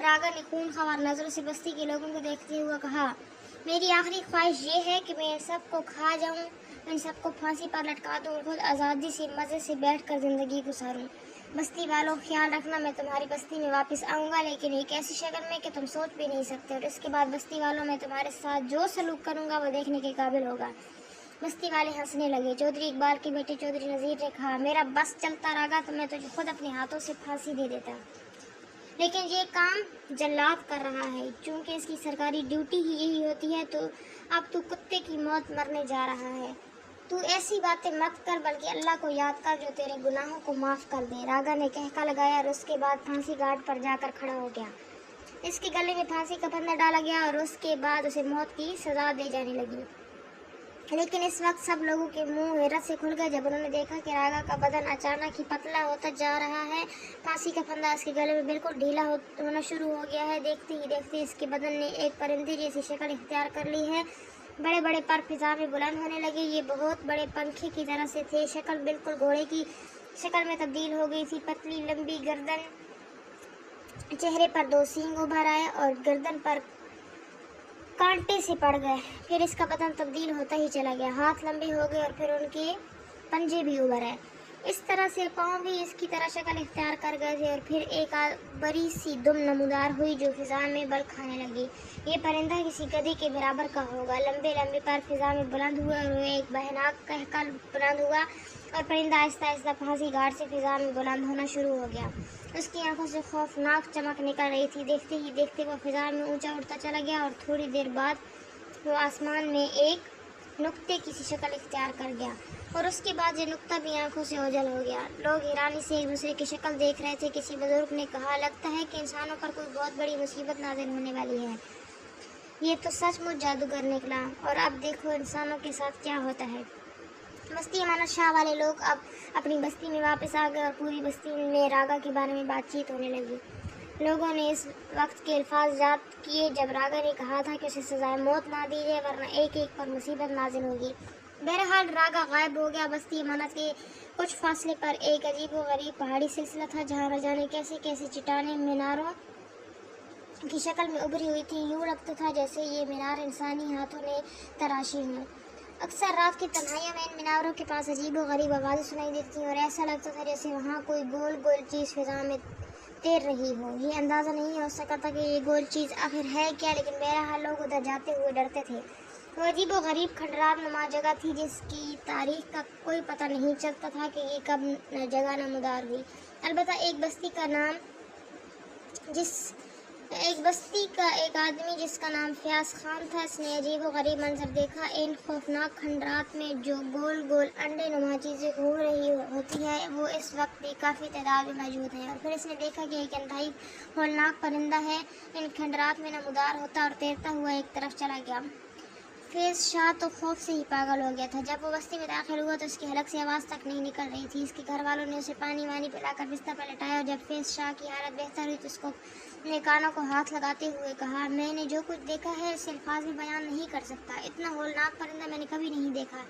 راگا نے خون خوار نظروں سے بستی کے لوگوں کو دیکھتے ہوئے کہا، میری آخری خواہش یہ ہے کہ میں ان سب کو کھا جاؤں، ان سب کو پھانسی پر لٹکا دوں اور خود آزادی سے مزے سے بیٹھ کر زندگی گزاروں۔ بستی والوں، خیال رکھنا میں تمہاری بستی میں واپس آؤں گا، لیکن ایک ایسی شکل میں کہ تم سوچ بھی نہیں سکتے، اور اس کے بعد بستی والوں میں تمہارے ساتھ جو سلوک کروں گا وہ دیکھنے کے قابل ہوگا۔ بستی والے ہنسنے لگے۔ چودھری اقبال کے بیٹے چودھری نذیر نے کہا، میرا بس چلتا راگا تو میں تجھے خود اپنے ہاتھوں سے پھانسی دے دیتا، لیکن یہ کام جلاد کر رہا ہے، چونکہ اس کی سرکاری ڈیوٹی ہی یہی ہوتی ہے، تو اب تو کتے کی موت مرنے جا رہا ہے۔ تو ایسی باتیں مت کر، بلکہ اللہ کو یاد کر جو تیرے گناہوں کو معاف کر دے۔ راگا نے کہکا لگایا اور اس کے بعد پھانسی گھاٹ پر جا کر کھڑا ہو گیا۔ اس کے گلے میں پھانسی کا پھندا ڈالا گیا اور اس کے بعد اسے موت کی سزا دی جانے لگی۔ لیکن اس وقت سب لوگوں کے منہ حیرت سے کھل گئے جب انہوں نے دیکھا کہ راگا کا بدن اچانک ہی پتلا ہوتا جا رہا ہے۔ پھانسی کا پھندا اس کے گلے میں بالکل ڈھیلا ہونا شروع ہو گیا ہے۔ دیکھتے ہی دیکھتے اس کے بدن نے ایک پرندے جیسی شکل اختیار کر لی ہے۔ بڑے بڑے پر فضا میں بلند ہونے لگے، یہ بہت بڑے پنکھے کی طرح سے تھے۔ شکل بالکل گھوڑے کی شکل میں تبدیل ہو گئی تھی۔ پتلی لمبی گردن، چہرے پر 2 سینگ ابھر آئے اور گردن پر کانٹے سے پڑ گئے۔ پھر اس کا بدن تبدیل ہوتا ہی چلا گیا، ہاتھ لمبے ہو گئے اور پھر ان کے پنجے بھی ابھر آئے۔ اس طرح سے پاؤں بھی اس کی طرح شکل اختیار کر گئے تھے، اور پھر ایک بڑی سی دم نمودار ہوئی جو فضا میں بل کھانے لگی۔ یہ پرندہ کسی گدھے کے برابر کا ہوگا۔ لمبے لمبے پر فضا میں بلند ہوئے اور وہ ایک بھیانک کہکا بلند ہوا، اور پرندہ آہستہ آہستہ پھانسی گھاٹ سے فضا میں بلند ہونا شروع ہو گیا۔ اس کی آنکھوں سے خوفناک چمک نکل رہی تھی۔ دیکھتے ہی دیکھتے وہ فضا میں اونچا اٹھتا چلا گیا، اور تھوڑی دیر بعد وہ آسمان میں ایک نقطے کی سی شکل اختیار کر گیا، اور اس کے بعد یہ نقطہ بھی آنکھوں سے اوجھل ہو گیا۔ لوگ حیرانی سے ایک دوسرے کی شکل دیکھ رہے تھے۔ کسی بزرگ نے کہا، لگتا ہے کہ انسانوں پر کوئی بہت بڑی مصیبت نازل ہونے والی ہے، یہ تو سچ مچ جادوگر نکلا، اور اب دیکھو انسانوں کے ساتھ کیا ہوتا ہے۔ بستی امانت شاہ والے لوگ اب اپنی بستی میں واپس آ گئے، اور پوری بستی میں راگا کے بارے میں بات چیت ہونے لگی۔ لوگوں نے اس وقت کے الفاظ یاد کیے جب راگا نے کہا تھا کہ اسے سزائے موت نہ دی جائے، ورنہ ایک ایک پر مصیبت نازل ہوگی۔ بہرحال راگا غائب ہو گیا۔ بستی امانت کے کچھ فاصلے پر ایک عجیب و غریب پہاڑی سلسلہ تھا، جہاں نہ جانے کیسے کیسے چٹانیں میناروں کی شکل میں ابھری ہوئی تھی۔ یوں لگتا تھا جیسے یہ مینار انسانی ہاتھوں نے تراشی ہوں۔ اکثر رات کی تنہائیوں میں ان میناروں کے پاس عجیب و غریب آوازیں سنائی دیتی تھیں، اور ایسا لگتا تھا جیسے وہاں کوئی گول گول چیز فضا میں تیر رہی ہو۔ یہ اندازہ نہیں ہو سکا تھا کہ یہ گول چیز آخر ہے کیا، لیکن بہرحال لوگ ادھر جاتے ہوئے ڈرتے تھے۔ وہ عجیب و غریب کھنڈرات نما جگہ تھی جس کی تاریخ کا کوئی پتہ نہیں چلتا تھا کہ یہ کب جگہ نمودار ہوئی۔ البتہ ایک بستی کا ایک آدمی جس کا نام فیاض خان تھا، اس نے عجیب و غریب منظر دیکھا۔ ان خوفناک کھنڈرات میں جو گول گول انڈے نما چیزیں گھوم رہی ہوتی ہیں، وہ اس وقت بھی کافی تعداد میں موجود ہیں۔ اور پھر اس نے دیکھا کہ ایک انتہائی ہولناک پرندہ ہے ان کھنڈرات میں نمودار ہوتا اور تیرتا ہوا ایک طرف چلا گیا۔ فیض شاہ تو خوف سے ہی پاگل ہو گیا تھا۔ جب وہ بستی میں داخل ہوا تو اس کی حلق سے آواز تک نہیں نکل رہی تھی۔ اس کے گھر والوں نے اسے پانی وانی پلا کر بستر پر لٹایا، اور جب فیض شاہ کی حالت بہتر ہوئی تو اس کو اپنے کانوں کو ہاتھ لگاتے ہوئے کہا، میں نے جو کچھ دیکھا ہے اسے الفاظ میں بیان نہیں کر سکتا، اتنا ہولناک پرندہ میں نے کبھی نہیں دیکھا۔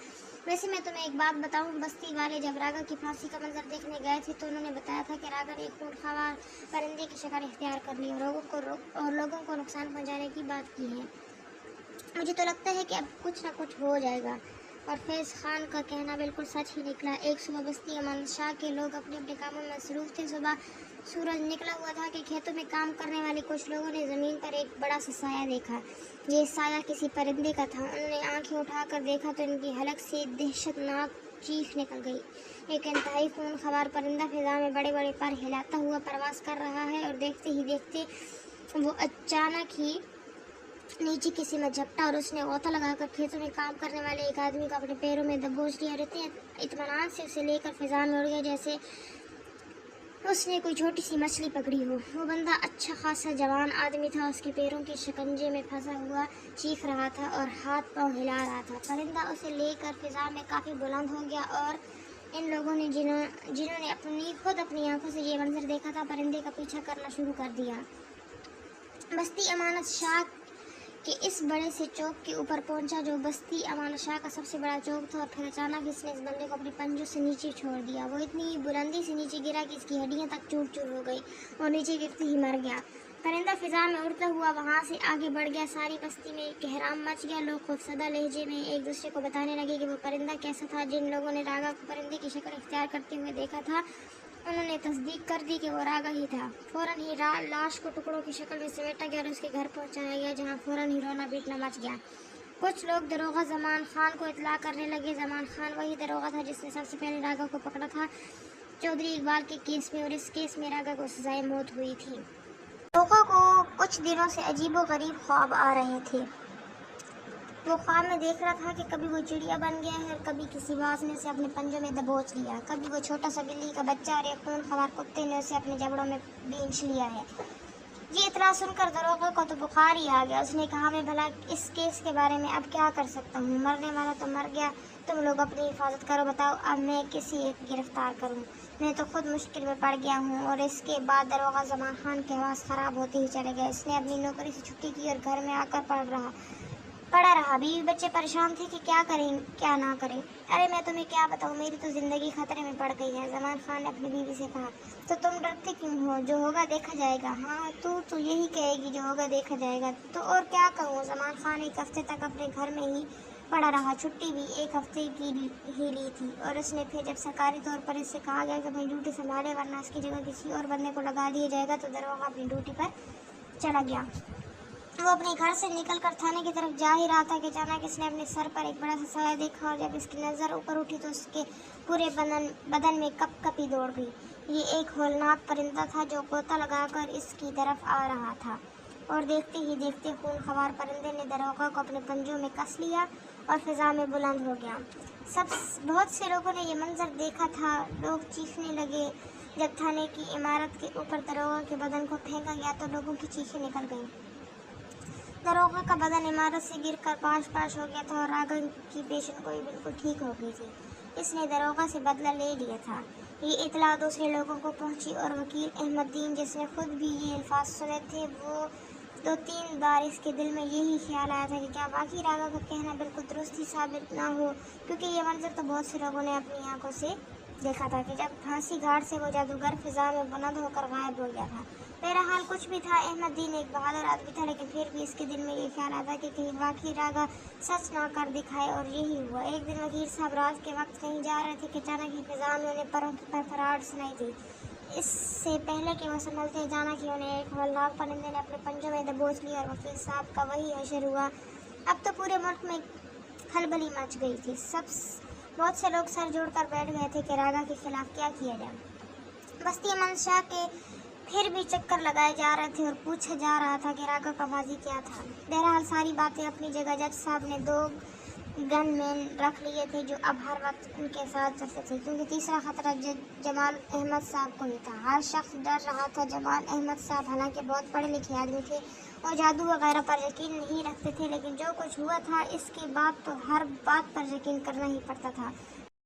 ویسے میں تمہیں ایک بات بتاؤں، بستی والے جب راگا کی پھانسی کا منظر دیکھنے گئے تھے تو انہوں نے بتایا تھا کہ راگا نے ایک خون خوار پرندے کی شکل اختیار کر لی اور لوگوں کو نقصان پہنچانے کی بات کی ہے۔ مجھے تو لگتا ہے کہ اب کچھ نہ کچھ ہو جائے گا۔ اور فیض خان کا کہنا بالکل سچ ہی نکلا۔ ایک صبح بستی امانت شاہ کے لوگ اپنے اپنے کاموں میں مصروف تھے۔ صبح سورج نکلا ہوا تھا کہ کھیتوں میں کام کرنے والے کچھ لوگوں نے زمین پر ایک بڑا سا سایہ دیکھا۔ یہ سایہ کسی پرندے کا تھا۔ انہوں نے آنکھیں اٹھا کر دیکھا تو ان کی حلق سے دہشت ناک چیخ نکل گئی۔ ایک انتہائی خون خوار پرندہ فضا میں بڑے بڑے پر ہلاتا ہوا پرواز کر رہا ہے، اور دیکھتے ہی دیکھتے وہ اچانک ہی نیچے کسی میں جھپٹا، اور اس نے غوطہ لگا کر کھیتوں میں کام کرنے والے ایک آدمی کو اپنے پیروں میں دبوچ لیا، اور اتنے اطمینان سے اسے لے کر فضا میں اڑ گیا جیسے اس نے کوئی چھوٹی سی مچھلی پکڑی ہو۔ وہ بندہ اچھا خاصا جوان آدمی تھا، اس کے پیروں کے شکنجے میں پھنسا ہوا چیخ رہا تھا اور ہاتھ پاؤں ہلا رہا تھا۔ پرندہ اسے لے کر فضا میں کافی بلند ہو گیا، اور ان لوگوں نے جنہوں نے خود اپنی آنکھوں سے یہ منظر دیکھا تھا، پرندے کا پیچھا کرنا شروع کر دیا۔ بستی امانت شاہ کہ اس بڑے سے چوک کے اوپر پہنچا جو بستی امان شاہ کا سب سے بڑا چوک تھا، اور پھر اچانک اس نے اس بندے کو اپنے پنجوں سے نیچے چھوڑ دیا۔ وہ اتنی بلندی سے نیچے گرا کہ اس کی ہڈیاں تک چور چور ہو گئی اور نیچے گرتے ہی مر گیا۔ پرندہ فضا میں اڑتا ہوا وہاں سے آگے بڑھ گیا۔ ساری بستی میں ایک کہرام مچ گیا۔ لوگ خوفزدہ لہجے میں ایک دوسرے کو بتانے لگے کہ وہ پرندہ کیسا تھا۔ جن لوگوں نے راگا کو پرندے کی شکل اختیار کرتے ہوئے دیکھا تھا، انہوں نے تصدیق کر دی کہ وہ راگا ہی تھا۔ فوراً ہی لاش کو ٹکڑوں کی شکل میں سمیٹا گیا اور اس کے گھر پہنچایا گیا، جہاں فوراً ہی رونا پیٹنا مچ گیا۔ کچھ لوگ داروغہ زمان خان کو اطلاع کرنے لگے۔ زمان خان وہی داروغہ تھا جس نے سب سے پہلے راگا کو پکڑا تھا چودھری اقبال کے کیس میں، اور اس کیس میں راگا کو سزائے موت ہوئی تھی۔ داروغہ کو کچھ دنوں سے عجیب و غریب خواب آ رہے تھے۔ وہ خواب میں دیکھ رہا تھا کہ کبھی وہ چڑیا بن گیا ہے اور کبھی کسی باز نے اسے اپنے پنجوں میں دبوچ لیا، کبھی وہ چھوٹا سا بلی کا بچہ اور ایک خون خوار کتے نے اسے اپنے جبڑوں میں بینچ لیا ہے۔ یہ اطلاع سن کر داروغہ کو تو بخار ہی آ گیا۔ اس نے کہا، میں بھلا اس کیس کے بارے میں اب کیا کر سکتا ہوں؟ مرنے والا تو مر گیا، تم لوگ اپنی حفاظت کرو، بتاؤ اب میں کسی ایک گرفتار کروں؟ میں تو خود مشکل میں پڑ گیا ہوں۔ اور اس کے بعد داروغہ زمان خان کے حواس خراب ہوتے ہی چلے گئے۔ اس نے اپنی نوکری سے چھٹی کی اور گھر میں آ کر پڑا رہا۔ بیوی بچے پریشان تھے کہ کیا کریں کیا نہ کریں۔ ارے میں تمہیں کیا بتاؤں، میری تو زندگی خطرے میں پڑ گئی ہے۔ زمان خان نے اپنی بیوی سے کہا، تو تم ڈرتے کیوں ہو؟ جو ہوگا دیکھا جائے گا۔ ہاں تو یہی کہے گی جو ہوگا دیکھا جائے گا، تو اور کیا کہوں؟ زمان خان ایک ہفتے تک اپنے گھر میں ہی پڑا رہا، چھٹی بھی ایک ہفتے کی ہی لی تھی، اور اس نے پھر جب سرکاری طور پر اس سے کہا گیا کہ اپنی ڈیوٹی سنبھالے ورنہ اس کی جگہ کسی اور بندے کو لگا دیا جائے گا، تو داروغہ اپنی ڈیوٹی پر چلا گیا۔ وہ اپنے گھر سے نکل کر تھانے کی طرف جا ہی رہا تھا کہ اچانک اس نے اپنے سر پر ایک بڑا سا سایہ دیکھا، اور جب اس کی نظر اوپر اٹھی تو اس کے پورے بدن میں کپ کپی دوڑ گئی۔ یہ ایک ہولناک پرندہ تھا جو غوطہ لگا کر اس کی طرف آ رہا تھا، اور دیکھتے ہی دیکھتے خون خوار پرندے نے داروغہ کو اپنے پنجوں میں کس لیا اور فضا میں بلند ہو گیا۔ بہت سے لوگوں نے یہ منظر دیکھا تھا۔ لوگ چیخنے لگے۔ جب تھانے کی عمارت کے اوپر داروغہ کے بدن کو پھینکا گیا تو لوگوں کی چیخیں نکل گئیں۔ داروغہ کا بدن عمارت سے گر کر پاش ہو گیا تھا اور راگا کی پیشن گوئی بالکل ٹھیک ہو گئی تھی۔ اس نے داروغہ سے بدلہ لے لیا تھا۔ یہ اطلاع دوسرے لوگوں کو پہنچی اور وکیل احمد دین، جس نے خود بھی یہ الفاظ سنے تھے، وہ 2-3 بار اس کے دل میں یہی خیال آیا تھا کہ کیا واقعی راگا کا کہنا بالکل درست ہی ثابت نہ ہو، کیونکہ یہ منظر تو بہت سے لوگوں نے اپنی آنکھوں سے دیکھا تھا کہ جب پھانسی گھاٹ سے وہ جادوگر فضا میں بلند ہو کر غائب ہو گیا تھا۔ بہرحال کچھ بھی تھا، احمد دین ایک بہادر آدمی تھا، لیکن پھر بھی اس کے دل میں یہ خیال آتا کہ کہیں واقعی راگا سچ نہ کر دکھائے، اور یہی ہوا۔ ایک دن وکیل صاحب رات کے وقت کہیں جا رہے تھے کہ اچانک ہی فضا میں انہیں پروں کی پھڑپھڑاہٹ سنائی دی۔ اس سے پہلے کہ وہ سنبھلتے جانا کہ انہیں ایک ہولناک پرندے نے اپنے پنجوں میں دبوچ لیا، اور وکیل صاحب کا وہی حشر ہوا۔ اب تو پورے ملک میں کھلبلی مچ گئی تھی۔ بہت سے لوگ سر جوڑ کر بیٹھ گئے تھے کہ راگا کے خلاف کیا کیا جائے۔ بستی امان شاہ کے پھر بھی چکر لگائے جا رہے تھے اور پوچھا جا رہا تھا کہ راگا کا ماضی کیا تھا۔ بہرحال ساری باتیں اپنی جگہ۔ جج صاحب نے 2 گن مین رکھ لیے تھے جو اب ہر وقت ان کے ساتھ چلتے تھے، کیونکہ تیسرا خطرہ جمال احمد صاحب کو ہی تھا۔ ہر شخص ڈر رہا تھا۔ جمال احمد صاحب حالانکہ بہت پڑھے لکھے آدمی تھے اور جادو وغیرہ پر یقین نہیں رکھتے تھے، لیکن جو کچھ ہوا تھا اس کے بعد تو ہر بات پر یقین کرنا ہی پڑتا تھا۔